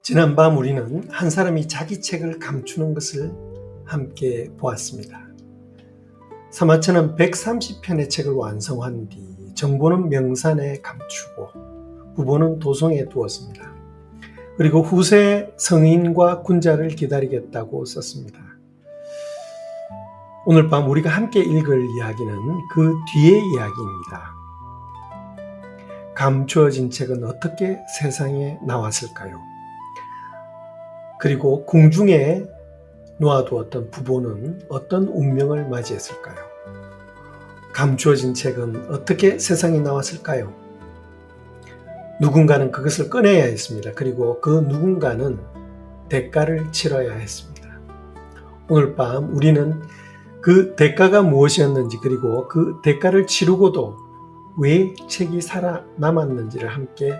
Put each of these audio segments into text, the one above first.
지난밤 우리는 한 사람이 자기 책을 감추는 것을 함께 보았습니다. 사마천은 130편의 책을 완성한 뒤 정보는 명산에 감추고 부보는 도성에 두었습니다. 그리고 후세 성인과 군자를 기다리겠다고 썼습니다. 오늘 밤 우리가 함께 읽을 이야기는 그 뒤의 이야기입니다. 감추어진 책은 어떻게 세상에 나왔을까요? 그리고 궁중에 놓아두었던 부보는 어떤 운명을 맞이했을까요? 감추어진 책은 어떻게 세상에 나왔을까요? 누군가는 그것을 꺼내야 했습니다. 그리고 그 누군가는 대가를 치러야 했습니다. 오늘 밤 우리는 그 대가가 무엇이었는지 그리고 그 대가를 치르고도 왜 책이 살아남았는지를 함께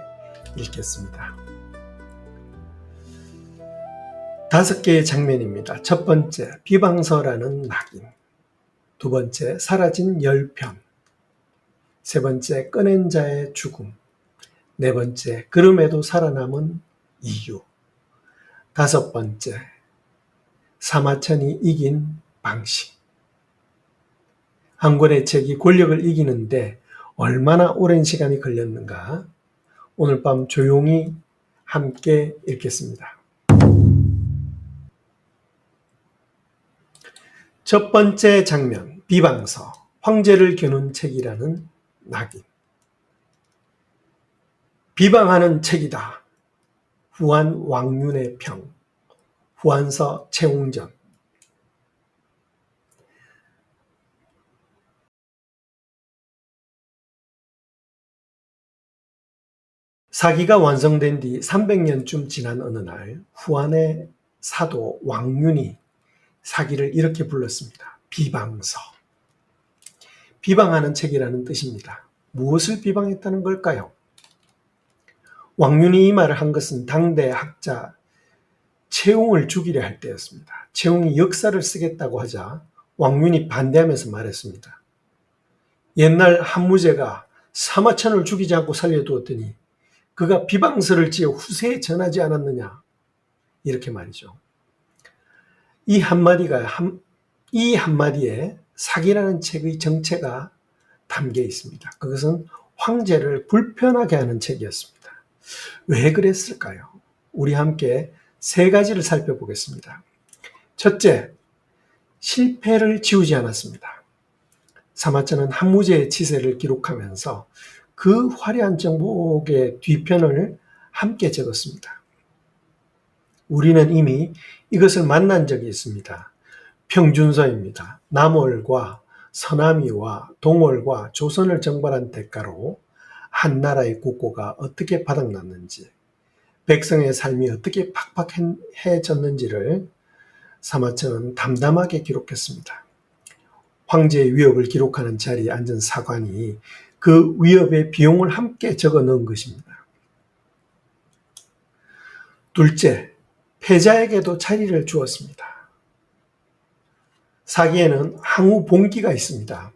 읽겠습니다. 5개의 장면입니다. 첫 번째, 비방서라는 낙인. 두 번째, 사라진 10편. 세 번째, 꺼낸 자의 죽음. 네 번째, 그럼에도 살아남은 이유. 5번째, 사마천이 이긴 방식. 한 권의 책이 권력을 이기는데 얼마나 오랜 시간이 걸렸는가? 오늘 밤 조용히 함께 읽겠습니다. 첫 번째 장면, 비방서, 황제를 겨눈 책이라는 낙인. 비방하는 책이다. 후한 왕윤의 평, 후한서 채홍전. 사기가 완성된 뒤 300년쯤 지난 어느 날 후한의 사도 왕윤이 사기를 이렇게 불렀습니다. 비방서. 비방하는 책이라는 뜻입니다. 무엇을 비방했다는 걸까요? 왕윤이 이 말을 한 것은 당대 학자 채홍을 죽이려 할 때였습니다. 채홍이 역사를 쓰겠다고 하자 왕윤이 반대하면서 말했습니다. 옛날 한무제가 사마천을 죽이지 않고 살려두었더니 그가 비방서를 지어 후세에 전하지 않았느냐? 이렇게 말이죠. 이 한마디에 사기라는 책의 정체가 담겨 있습니다. 그것은 황제를 불편하게 하는 책이었습니다. 왜 그랬을까요? 우리 함께 3가지를 살펴보겠습니다. 첫째, 실패를 지우지 않았습니다. 사마천은 한무제의 치세를 기록하면서 그 화려한 정복의 뒤편을 함께 적었습니다. 우리는 이미 이것을 만난 적이 있습니다. 평준서입니다. 남월과 서남이와 동월과 조선을 정벌한 대가로 한 나라의 국고가 어떻게 바닥났는지, 백성의 삶이 어떻게 팍팍해졌는지를 사마천은 담담하게 기록했습니다. 황제의 위협을 기록하는 자리에 앉은 사관이 그 위협의 비용을 함께 적어 넣은 것입니다. 둘째, 패자에게도 자리를 주었습니다. 사기에는 항우 봉기가 있습니다.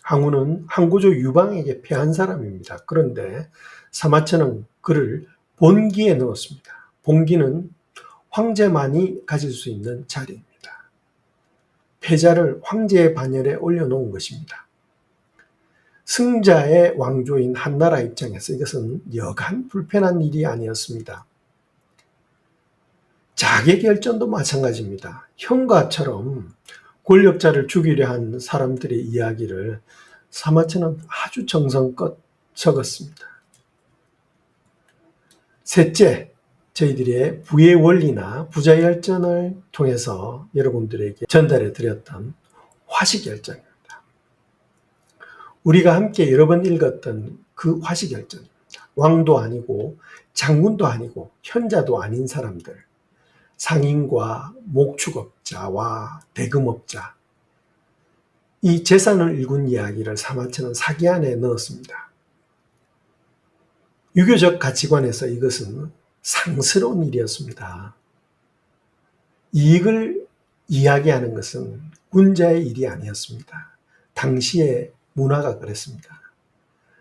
항우는 항구조 유방에게 패한 사람입니다. 그런데 사마천은 그를 본기에 넣었습니다. 본기는 황제만이 가질 수 있는 자리입니다. 패자를 황제의 반열에 올려놓은 것입니다. 승자의 왕조인 한나라 입장에서 이것은 여간 불편한 일이 아니었습니다. 자객결전도 마찬가지입니다. 현가처럼 권력자를 죽이려 한 사람들의 이야기를 사마천은 아주 정성껏 적었습니다. 셋째, 저희들의 부의 원리나 부자열전을 통해서 여러분들에게 전달해 드렸던 화식열전입니다. 우리가 함께 여러 번 읽었던 그 화식열전입니다. 왕도 아니고 장군도 아니고 현자도 아닌 사람들, 상인과 목축업자와 대금업자, 이 재산을 일군 이야기를 사마천은 사기 안에 넣었습니다. 유교적 가치관에서 이것은 상스러운 일이었습니다. 이익을 이야기하는 것은 군자의 일이 아니었습니다. 당시의 문화가 그랬습니다.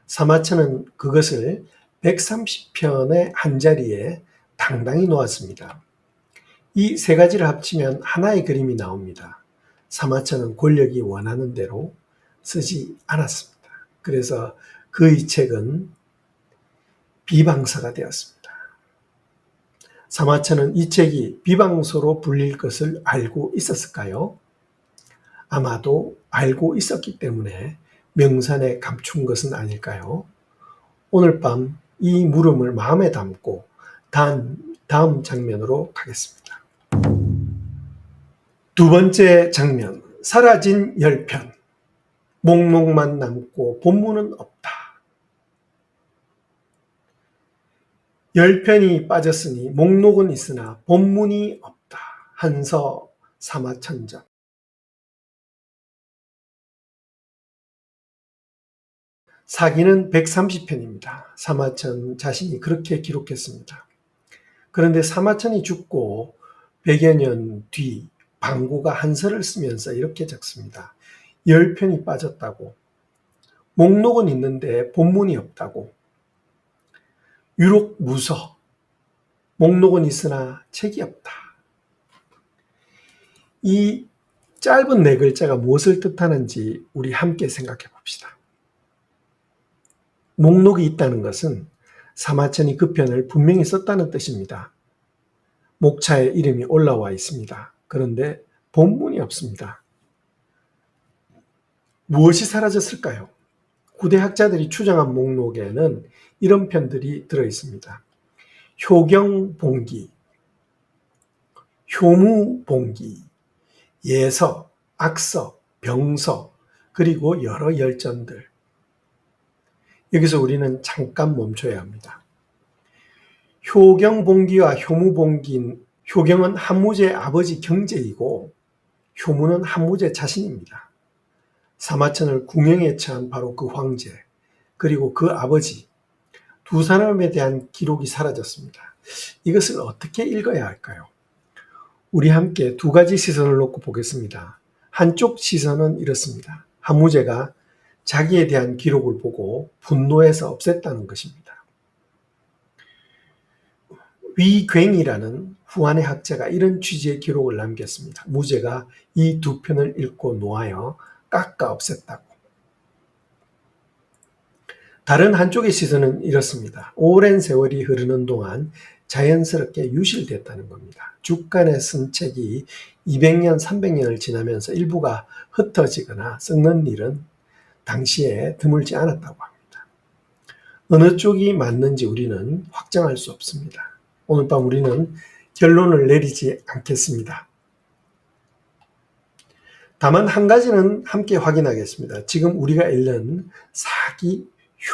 사마천은 그것을 130편의 한자리에 당당히 놓았습니다. 이 세 가지를 합치면 하나의 그림이 나옵니다. 사마천은 권력이 원하는 대로 쓰지 않았습니다. 그래서 그의 책은 비방서가 되었습니다. 사마천은 이 책이 비방서로 불릴 것을 알고 있었을까요? 아마도 알고 있었기 때문에 명산에 감춘 것은 아닐까요? 오늘 밤 이 물음을 마음에 담고 다음 장면으로 가겠습니다. 두 번째 장면, 사라진 10편. 목록만 남고 본문은 없다. 10편이 빠졌으니 목록은 있으나 본문이 없다. 한서 사마천전. 사기는 130편입니다. 사마천 자신이 그렇게 기록했습니다. 그런데 사마천이 죽고 100여 년 뒤 방구가 한서를 쓰면서 이렇게 적습니다. 10편이 빠졌다고. 목록은 있는데 본문이 없다고. 유록 무서. 목록은 있으나 책이 없다. 이 짧은 네 글자가 무엇을 뜻하는지 우리 함께 생각해 봅시다. 목록이 있다는 것은 사마천이 그 편을 분명히 썼다는 뜻입니다. 목차에 이름이 올라와 있습니다. 그런데 본문이 없습니다. 무엇이 사라졌을까요? 구대 학자들이 추정한 목록에는 이런 편들이 들어있습니다. 효경봉기, 효무봉기, 예서, 악서, 병서, 그리고 여러 열전들. 여기서 우리는 잠깐 멈춰야 합니다. 효경봉기와 효무봉기는, 효경은 한무제의 아버지 경제이고 효무는 한무제 자신입니다. 사마천을 궁형에 처한 바로 그 황제, 그리고 그 아버지, 두 사람에 대한 기록이 사라졌습니다. 이것을 어떻게 읽어야 할까요? 우리 함께 두 가지 시선을 놓고 보겠습니다. 한쪽 시선은 이렇습니다. 한무제가 자기에 대한 기록을 보고 분노해서 없앴다는 것입니다. 위괭이라는 후한의 학자가 이런 취지의 기록을 남겼습니다. 무제가 이 두 편을 읽고 놓아여 깎아 없앴다고. 다른 한쪽의 시선은 이렇습니다. 오랜 세월이 흐르는 동안 자연스럽게 유실됐다는 겁니다. 죽간에 쓴 책이 200년, 300년을 지나면서 일부가 흩어지거나 썩는 일은 당시에 드물지 않았다고 합니다. 어느 쪽이 맞는지 우리는 확정할 수 없습니다. 오늘 밤 우리는 결론을 내리지 않겠습니다. 다만 한 가지는 함께 확인하겠습니다. 지금 우리가 읽는 사기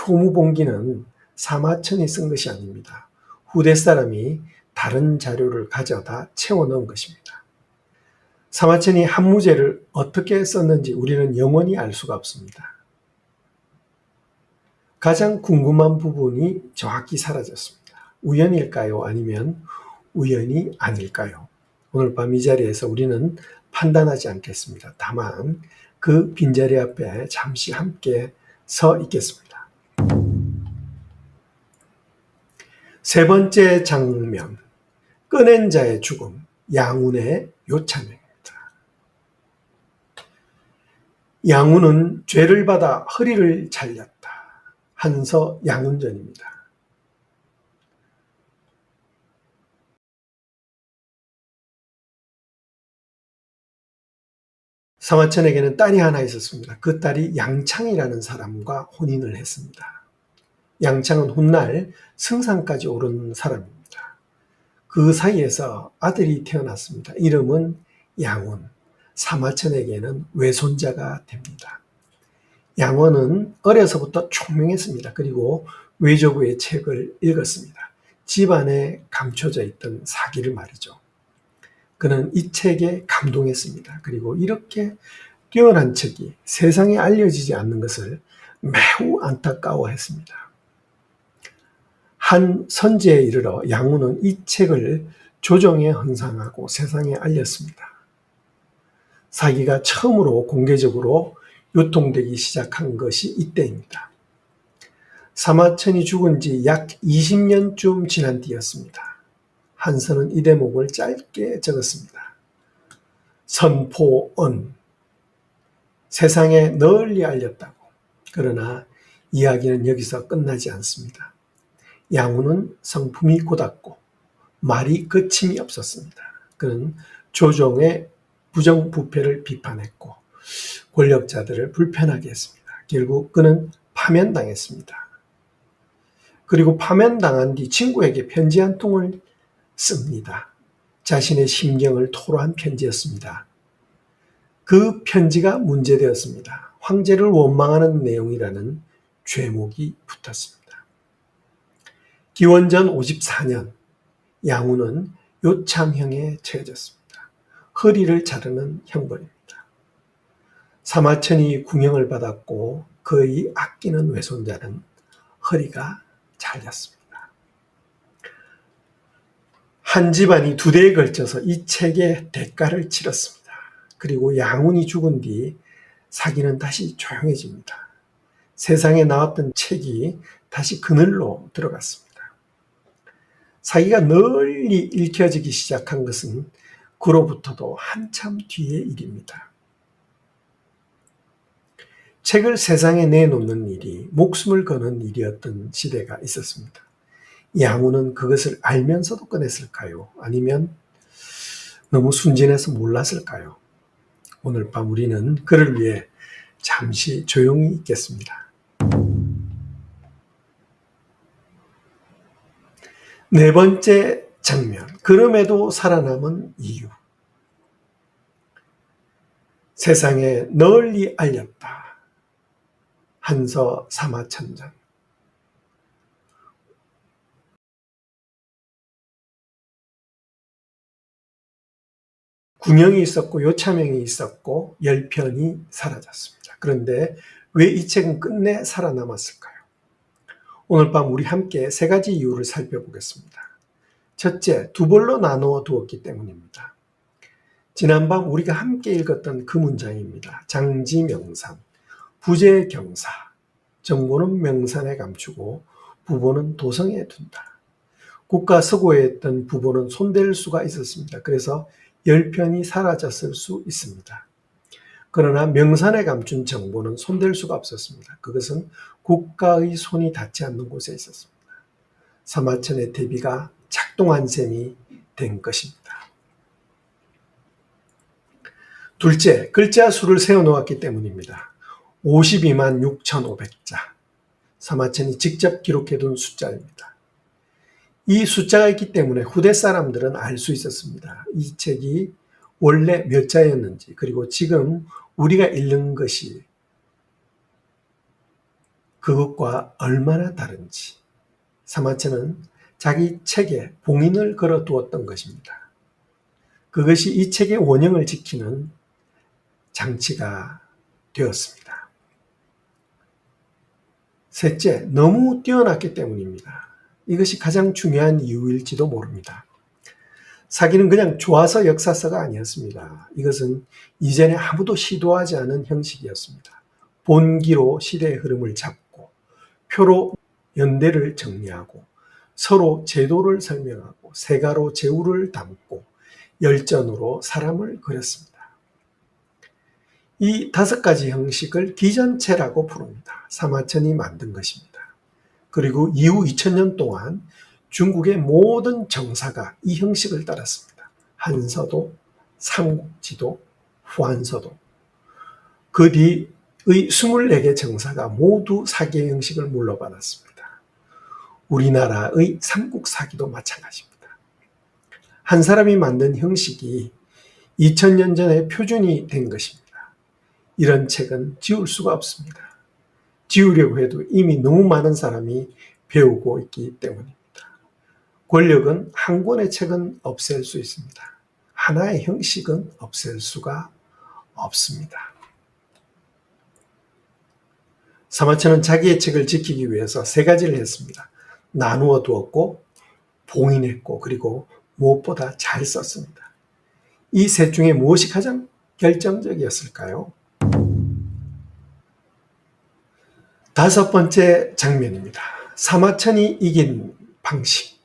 효무봉기는 사마천이 쓴 것이 아닙니다. 후대 사람이 다른 자료를 가져다 채워 넣은 것입니다. 사마천이 한무제를 어떻게 썼는지 우리는 영원히 알 수가 없습니다. 가장 궁금한 부분이 정확히 사라졌습니다. 우연일까요? 아니면 우연이 아닐까요? 오늘 밤 이 자리에서 우리는 판단하지 않겠습니다. 다만 그 빈자리 앞에 잠시 함께 서 있겠습니다. 세 번째 장면, 꺼낸 자의 죽음, 양운의 요찬명입니다. 양운은 죄를 받아 허리를 잘렸다. 한서 양운전입니다. 사마천에게는 딸이 하나 있었습니다. 그 딸이 양창이라는 사람과 혼인을 했습니다. 양창은 훗날 승상까지 오른 사람입니다. 그 사이에서 아들이 태어났습니다. 이름은 양운. 사마천에게는 외손자가 됩니다. 양원은 어려서부터 총명했습니다. 그리고 외조부의 책을 읽었습니다. 집안에 감춰져 있던 사기를 말이죠. 그는 이 책에 감동했습니다. 그리고 이렇게 뛰어난 책이 세상에 알려지지 않는 것을 매우 안타까워했습니다. 한 선제에 이르러 양운은 이 책을 조정에 헌상하고 세상에 알렸습니다. 사기가 처음으로 공개적으로 유통되기 시작한 것이 이때입니다. 사마천이 죽은 지 약 20년쯤 지난 뒤였습니다. 한서는 이 대목을 짧게 적었습니다. 선포언, 세상에 널리 알렸다고. 그러나 이야기는 여기서 끝나지 않습니다. 양훈은 성품이 고닫고 말이 거침이 없었습니다. 그는 조정의 부정부패를 비판했고 권력자들을 불편하게 했습니다. 결국 그는 파면당했습니다. 그리고 파면당한 뒤 친구에게 편지 한 통을 씁니다. 자신의 심경을 토로한 편지였습니다. 그 편지가 문제되었습니다. 황제를 원망하는 내용이라는 죄목이 붙었습니다. 기원전 54년 양훈은 요참형에 처해졌습니다. 허리를 자르는 형벌입니다. 사마천이 궁형을 받았고 그의 아끼는 외손자는 허리가 잘렸습니다. 한 집안이 두 대에 걸쳐서 이 책의 대가를 치렀습니다. 그리고 양훈이 죽은 뒤 사기는 다시 조용해집니다. 세상에 나왔던 책이 다시 그늘로 들어갔습니다. 사기가 널리 읽혀지기 시작한 것은 그로부터도 한참 뒤의 일입니다. 책을 세상에 내놓는 일이 목숨을 거는 일이었던 시대가 있었습니다. 양훈은 그것을 알면서도 꺼냈을까요? 아니면 너무 순진해서 몰랐을까요? 오늘 밤 우리는 그를 위해 잠시 조용히 있겠습니다. 네 번째 장면, 그럼에도 살아남은 이유. 세상에 널리 알렸다. 한서 사마천전. 궁형이 있었고 요참형이 있었고 열편이 사라졌습니다. 그런데 왜 이 책은 끝내 살아남았을까요? 오늘 밤 우리 함께 세 가지 이유를 살펴보겠습니다. 첫째, 두 벌로 나누어 두었기 때문입니다. 지난밤 우리가 함께 읽었던 그 문장입니다. 장지명산, 부재경사, 정보는 명산에 감추고 부보는 도성에 둔다. 국가 서고에 있던 부보는 손댈 수가 있었습니다. 그래서 열편이 사라졌을 수 있습니다. 그러나 명산에 감춘 정보는 손댈 수가 없었습니다. 그것은 국가의 손이 닿지 않는 곳에 있었습니다. 사마천의 대비가 작동한 셈이 된 것입니다. 둘째, 글자 수를 세워놓았기 때문입니다. 52만 6,500자. 사마천이 직접 기록해둔 숫자입니다. 이 숫자가 있기 때문에 후대 사람들은 알 수 있었습니다. 이 책이 원래 몇 자였는지, 그리고 지금 우리가 읽는 것이 그것과 얼마나 다른지. 사마천은 자기 책에 봉인을 걸어 두었던 것입니다. 그것이 이 책의 원형을 지키는 장치가 되었습니다. 셋째, 너무 뛰어났기 때문입니다. 이것이 가장 중요한 이유일지도 모릅니다. 사기는 그냥 좋아서 역사서가 아니었습니다. 이것은 이전에 아무도 시도하지 않은 형식이었습니다. 본기로 시대의 흐름을 잡고 표로 연대를 정리하고 서로 제도를 설명하고 세가로 제후를 담고 열전으로 사람을 그렸습니다. 이 5가지 형식을 기전체라고 부릅니다. 사마천이 만든 것입니다. 그리고 이후 2000년 동안 중국의 모든 정사가 이 형식을 따랐습니다. 한서도, 삼국지도, 후한서도. 그 뒤의 24개 정사가 모두 사기의 형식을 물러받았습니다. 우리나라의 삼국사기도 마찬가지입니다. 한 사람이 만든 형식이 2000년 전에 표준이 된 것입니다. 이런 책은 지울 수가 없습니다. 지우려고 해도 이미 너무 많은 사람이 배우고 있기 때문입니다. 권력은 한 권의 책은 없앨 수 있습니다. 하나의 형식은 없앨 수가 없습니다. 사마천은 자기의 책을 지키기 위해서 3가지를 했습니다. 나누어 두었고, 봉인했고, 그리고 무엇보다 잘 썼습니다. 이 셋 중에 무엇이 가장 결정적이었을까요? 5번째 장면입니다. 사마천이 이긴 방식.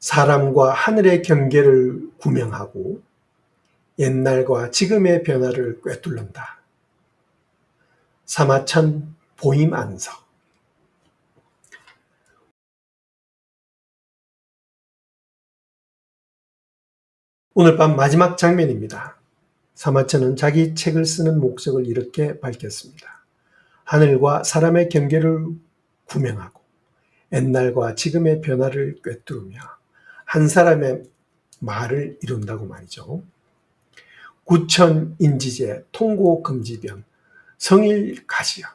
사람과 하늘의 경계를 구명하고 옛날과 지금의 변화를 꿰뚫는다. 사마천 보임안서. 오늘 밤 마지막 장면입니다. 사마천은 자기 책을 쓰는 목적을 이렇게 밝혔습니다. 하늘과 사람의 경계를 구명하고 옛날과 지금의 변화를 꿰뚫으며 한 사람의 말을 이룬다고 말이죠. 구천인지제, 통고금지변, 성일가지영.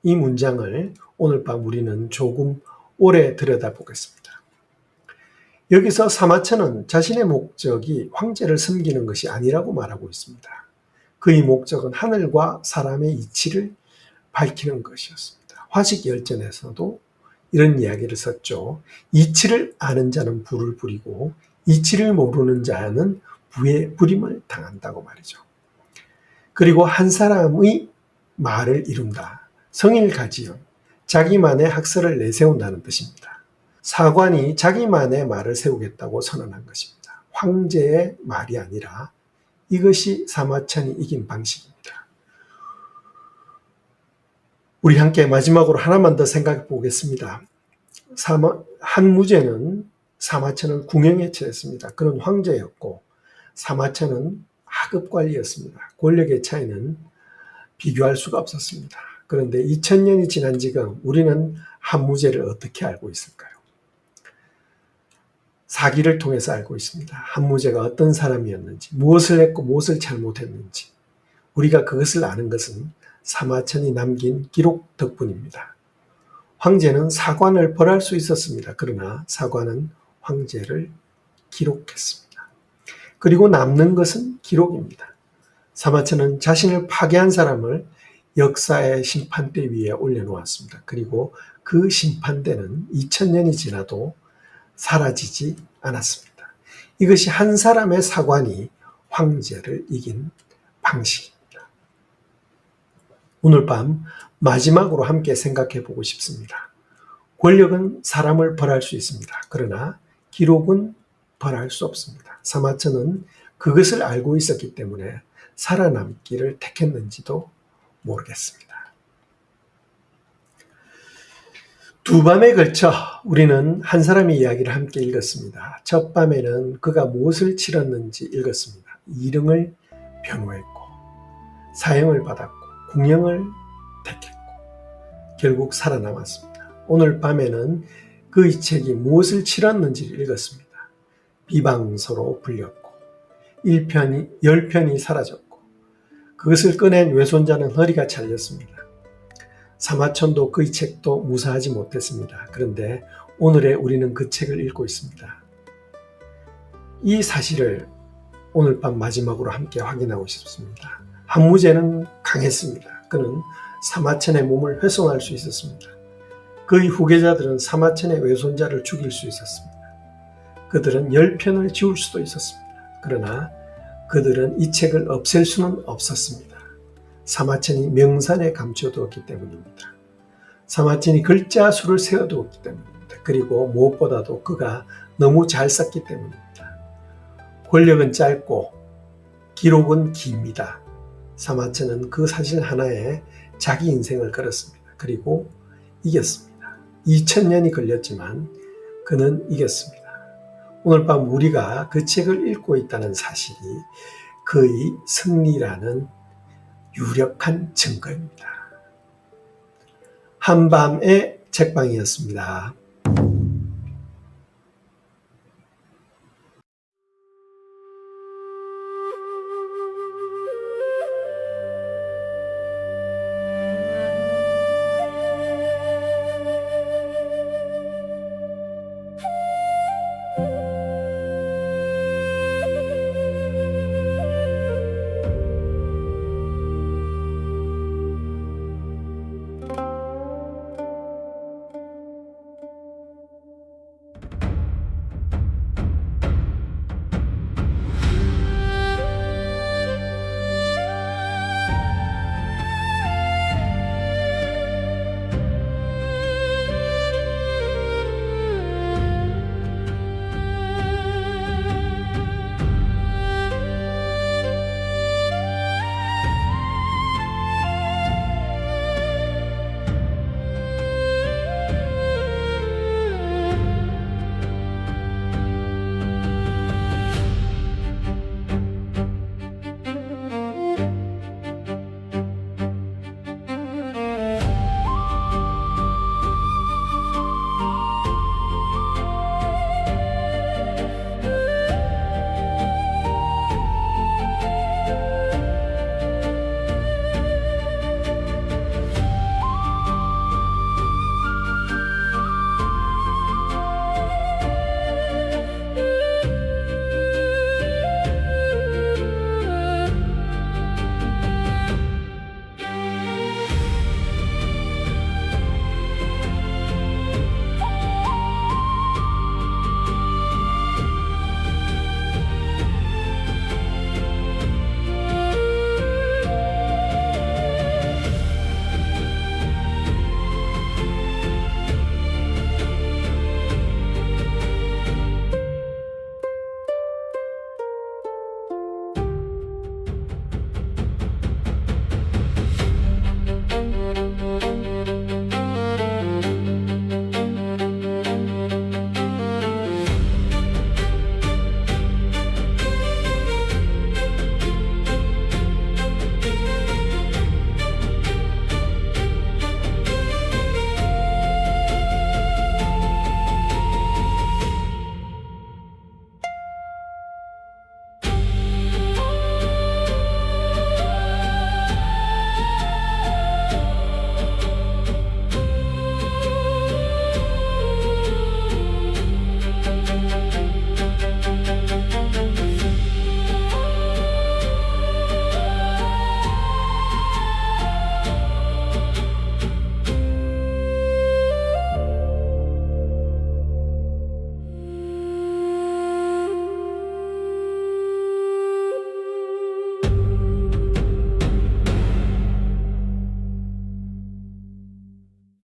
이 문장을 오늘 밤 우리는 조금 오래 들여다보겠습니다. 여기서 사마천은 자신의 목적이 황제를 섬기는 것이 아니라고 말하고 있습니다. 그의 목적은 하늘과 사람의 이치를 밝히는 것이었습니다. 화식열전에서도 이런 이야기를 썼죠. 이치를 아는 자는 부를 부리고 이치를 모르는 자는 부의 부림을 당한다고 말이죠. 그리고 한 사람의 말을 이룬다. 성일가지영, 자기만의 학설을 내세운다는 뜻입니다. 사관이 자기만의 말을 세우겠다고 선언한 것입니다. 황제의 말이 아니라 이것이 사마천이 이긴 방식입니다. 우리 함께 마지막으로 하나만 더 생각해 보겠습니다. 한무제는 사마천을 궁형에 처했습니다. 그는 황제였고 사마천은 하급관리였습니다. 권력의 차이는 비교할 수가 없었습니다. 그런데 2000년이 지난 지금 우리는 한무제를 어떻게 알고 있을까요? 사기를 통해서 알고 있습니다. 한무제가 어떤 사람이었는지, 무엇을 했고 무엇을 잘못했는지 우리가 그것을 아는 것은 사마천이 남긴 기록 덕분입니다. 황제는 사관을 벌할 수 있었습니다. 그러나 사관은 황제를 기록했습니다. 그리고 남는 것은 기록입니다. 사마천은 자신을 파괴한 사람을 역사의 심판대 위에 올려놓았습니다. 그리고 그 심판대는 2000년이 지나도 사라지지 않았습니다. 이것이 한 사람의 사관이 황제를 이긴 방식입니다. 오늘 밤 마지막으로 함께 생각해 보고 싶습니다. 권력은 사람을 벌할 수 있습니다. 그러나 기록은 벌할 수 없습니다. 사마천은 그것을 알고 있었기 때문에 살아남기를 택했는지도 모르겠습니다. 두 밤에 걸쳐 우리는 한 사람의 이야기를 함께 읽었습니다. 첫 밤에는 그가 무엇을 치렀는지 읽었습니다. 이릉을 변호했고 사형을 받았고 궁형을 택했고 결국 살아남았습니다. 오늘 밤에는 그의 책이 무엇을 치렀는지를 읽었습니다. 비방서로 불렸고 1편이 10편이 사라졌고 그것을 꺼낸 외손자는 허리가 잘렸습니다. 사마천도 그의 책도 무사하지 못했습니다. 그런데 오늘에 우리는 그 책을 읽고 있습니다. 이 사실을 오늘 밤 마지막으로 함께 확인하고 싶습니다. 한무제는 강했습니다. 그는 사마천의 몸을 훼손할 수 있었습니다. 그의 후계자들은 사마천의 외손자를 죽일 수 있었습니다. 그들은 10편을 지울 수도 있었습니다. 그러나 그들은 이 책을 없앨 수는 없었습니다. 사마천이 명산에 감춰두었기 때문입니다. 사마천이 글자 수를 세워두었기 때문입니다. 그리고 무엇보다도 그가 너무 잘 썼기 때문입니다. 권력은 짧고 기록은 깁니다. 사마천은 그 사실 하나에 자기 인생을 걸었습니다. 그리고 이겼습니다. 2000년이 걸렸지만 그는 이겼습니다. 오늘 밤 우리가 그 책을 읽고 있다는 사실이 그의 승리라는 유력한 증거입니다. 한밤의 책방이었습니다.